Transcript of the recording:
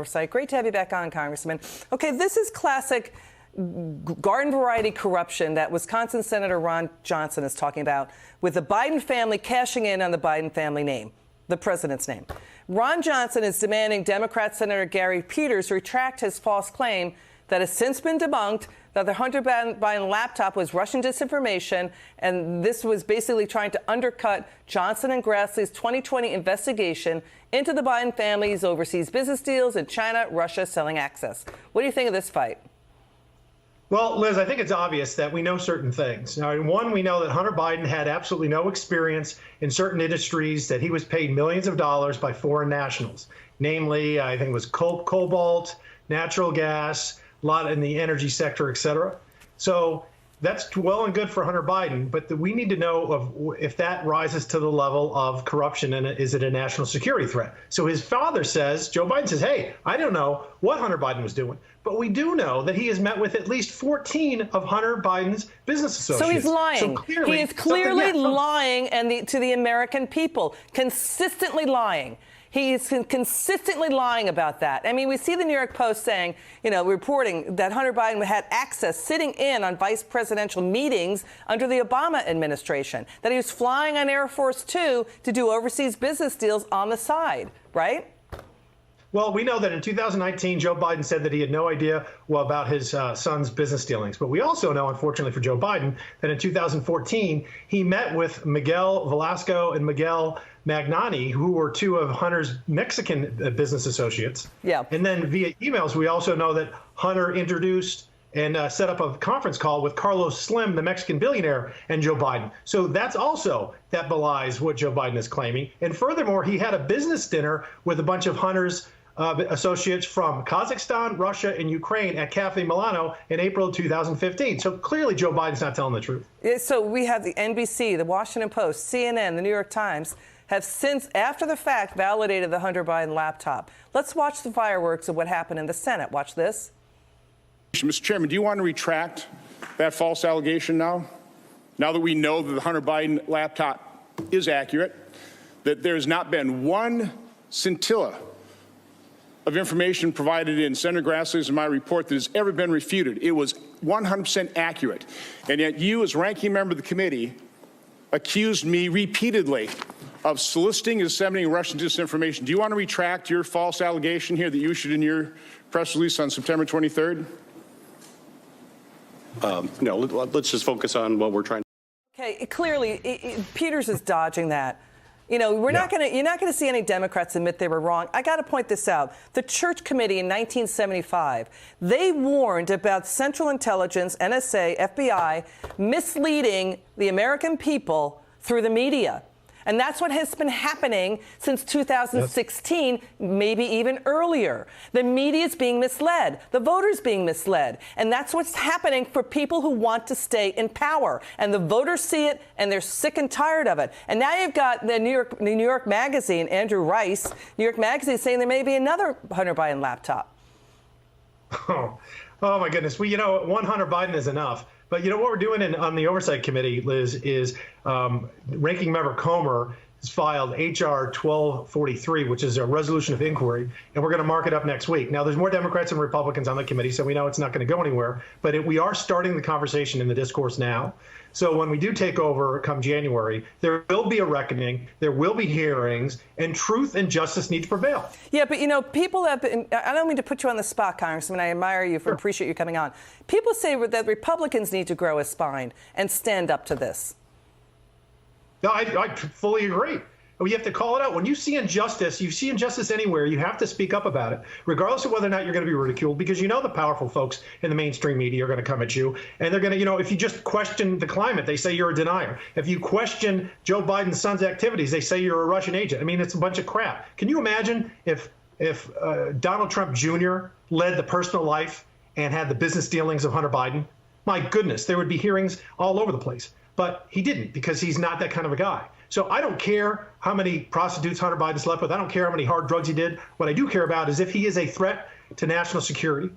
Oversight. Great to have you back on, Congressman. Okay, this is classic garden variety corruption that Wisconsin Senator Ron Johnson is talking about, with the Biden family cashing in on the Biden family name, the president's name. Ron Johnson is demanding Democrat Senator Gary Peters retract his false claim that has since been debunked that the Hunter Biden laptop was Russian disinformation, and this was basically trying to undercut Johnson and Grassley's 2020 investigation into the Biden family's overseas business deals in China, Russia, selling access. What do you think of this fight? Well, Liz, I think it's obvious that we know certain things. Now, one, we know that Hunter Biden had absolutely no experience in certain industries, that he was paid millions of dollars by foreign nationals, namely, I think it was cobalt, natural gas, a lot in the energy sector, et cetera. So that's well and good for Hunter Biden, but we need to know of if that rises to the level of corruption and is it a national security threat. So his father says, Joe Biden says, hey, I don't know what Hunter Biden was doing, but we do know that he has met with at least 14 of Hunter Biden's business associates. So he's lying. So clearly, he is clearly lying to the American people, consistently lying. He is consistently lying about that. I mean, we see the New York Post saying, reporting that Hunter Biden had access, sitting in on vice presidential meetings under the Obama administration, that he was flying on Air Force Two to do overseas business deals on the side, right? Well, we know that in 2019, Joe Biden said that he had no idea about his son's business dealings. But we also know, unfortunately for Joe Biden, that in 2014, he met with Miguel Velasco and Miguel Magnani, who were two of Hunter's Mexican business associates. Yeah. And then via emails, we also know that Hunter introduced and set up a conference call with Carlos Slim, the Mexican billionaire, and Joe Biden. So that's also, that belies what Joe Biden is claiming. And furthermore, he had a business dinner with a bunch of Hunter's associates from Kazakhstan, Russia, and Ukraine at Cafe Milano in April of 2015. So clearly Joe Biden's not telling the truth. So we have the NBC, the Washington Post, CNN, the New York Times have since, after the fact, validated the Hunter Biden laptop. Let's watch the fireworks of what happened in the Senate. Watch this. Mr. Chairman, do you want to retract that false allegation now? Now that we know that the Hunter Biden laptop is accurate, that there has not been one scintilla of information provided in Senator Grassley's and my report that has ever been refuted. It was 100% accurate. And yet you, as ranking member of the committee, accused me repeatedly of soliciting and disseminating Russian disinformation. Do you want to retract your false allegation here that you issued in your press release on September 23rd? No, let's just focus on what we're trying to. Okay, clearly, Peters is dodging that. You're not going to see any Democrats admit they were wrong. I got to point this out. The Church Committee in 1975, they warned about Central Intelligence, NSA, FBI, misleading the American people through the media. And that's what has been happening since 2016, maybe even earlier. The media is being misled. The voters being misled. And that's what's happening for people who want to stay in power. And the voters see it, and they're sick and tired of it. And now you've got the New York Magazine, Andrew Rice, New York Magazine, saying there may be another Hunter Biden laptop. Oh my goodness. Well, one Hunter Biden is enough. But what we're doing on the Oversight Committee, Liz, is Ranking Member Comer has filed H.R. 1243, which is a resolution of inquiry, and we're going to mark it up next week. Now, there's more Democrats and Republicans on the committee, so we know it's not going to go anywhere. But we are starting the conversation in the discourse now. So when we do take over come January, there will be a reckoning, there will be hearings, and truth and justice need to prevail. Yeah, but people have been, I don't mean to put you on the spot, Congressman. I admire you, appreciate you coming on. People say that Republicans need to grow a spine and stand up to this. No, I fully agree. You have to call it out. When you see injustice anywhere, you have to speak up about it, regardless of whether or not you're going to be ridiculed, because the powerful folks in the mainstream media are going to come at you, and they're going to, if you just question the climate, they say you're a denier. If you question Joe Biden's son's activities, they say you're a Russian agent. I mean, it's a bunch of crap. Can you imagine if Donald Trump Jr. led the personal life and had the business dealings of Hunter Biden? My goodness, there would be hearings all over the place. But he didn't, because he's not that kind of a guy. So I don't care how many prostitutes Hunter Biden slept with. I don't care how many hard drugs he did. What I do care about is if he is a threat to national security,